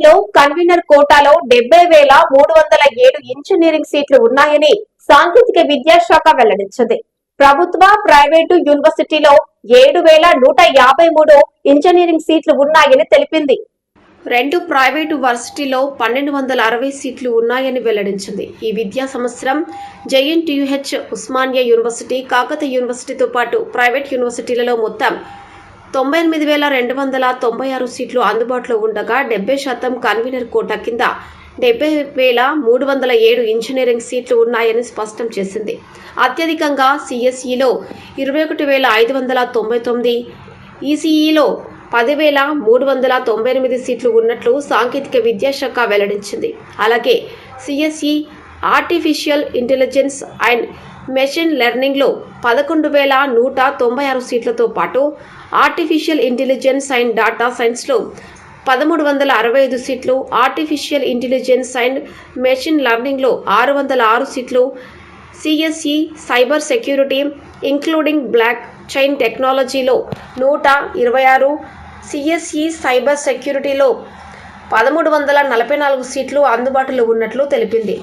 రాష్ట్రంలో కన్వీనర్ కోటాలో 70,307 ఇంజనీరింగ్ సీట్లు ఉన్నాయని సాంకేతిక విద్యాశాఖ వెల్లడించింది. ప్రభుత్వ, ప్రైవేటు యూనివర్సిటీలో 7,153 ఇంజనీరింగ్ సీట్లు ఉన్నాయని తెలిపింది. 2 ప్రైవేటు వర్సిటీలో 1,260 సీట్లు ఉన్నాయని వెల్లడించింది. ఈ విద్యా సంవత్సరం జేఎన్టీయూహెచ్, ఉస్మానియా యూనివర్సిటీ, కాకతీయ యూనివర్సిటీతో పాటు ప్రైవేట్ యూనివర్సిటీలలో మొత్తం 98,296 సీట్లు అందుబాటులో ఉండగా 70% కన్వీనర్ కోటా కింద 70,307 ఇంజనీరింగ్ సీట్లు ఉన్నాయని స్పష్టం చేసింది. అత్యధికంగా సిఎస్ఈలో 21,599, ఈసీఈలో 10,398 సీట్లు ఉన్నట్లు సాంకేతిక విద్యాశాఖ వెల్లడించింది. అలాగే CSE, artificial intelligence and machine లెర్నింగ్లో 11,196 సీట్లతో పాటు ఆర్టిఫిషియల్ ఇంటెలిజెన్స్ అండ్ డాటా సైన్స్లో 1,365 సీట్లు, ఆర్టిఫిషియల్ ఇంటెలిజెన్స్ అండ్ మెషిన్ లెర్నింగ్లో 606 సీట్లు, CSE cyber security including block chain టెక్నాలజీలో 126, సిఎస్ఈ సైబర్ సెక్యూరిటీలో 1,344 సీట్లు అందుబాటులో ఉన్నట్లు తెలిపింది.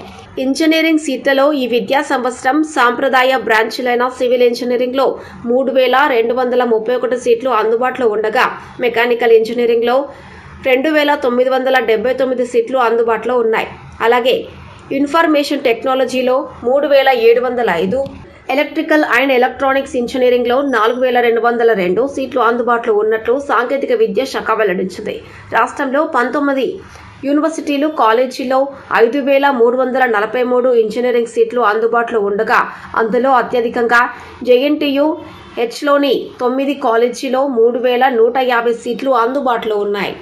ఇంజనీరింగ్ సీట్లలో ఈ విద్యా సంవత్సరం సాంప్రదాయ బ్రాంచ్లైన సివిల్ ఇంజనీరింగ్లో 3,231 సీట్లు అందుబాటులో ఉండగా మెకానికల్ ఇంజనీరింగ్లో 2,979 సీట్లు అందుబాటులో ఉన్నాయి. అలాగే ఇన్ఫర్మేషన్ టెక్నాలజీలో 3,705, ఎలక్ట్రికల్ అండ్ ఎలక్ట్రానిక్స్ ఇంజనీరింగ్లో 4,202 సీట్లు అందుబాటులో ఉన్నట్లు సాంకేతిక విద్యాశాఖ వెల్లడించింది. రాష్ట్రంలో 19 యూనివర్సిటీలు, కాలేజీల్లో 5,343 ఇంజనీరింగ్ సీట్లు అందుబాటులో ఉండగా అందులో అత్యధికంగా జేఎన్టీయూహెచ్లోని 9 కాలేజీలో 3,150 సీట్లు అందుబాటులో ఉన్నాయి.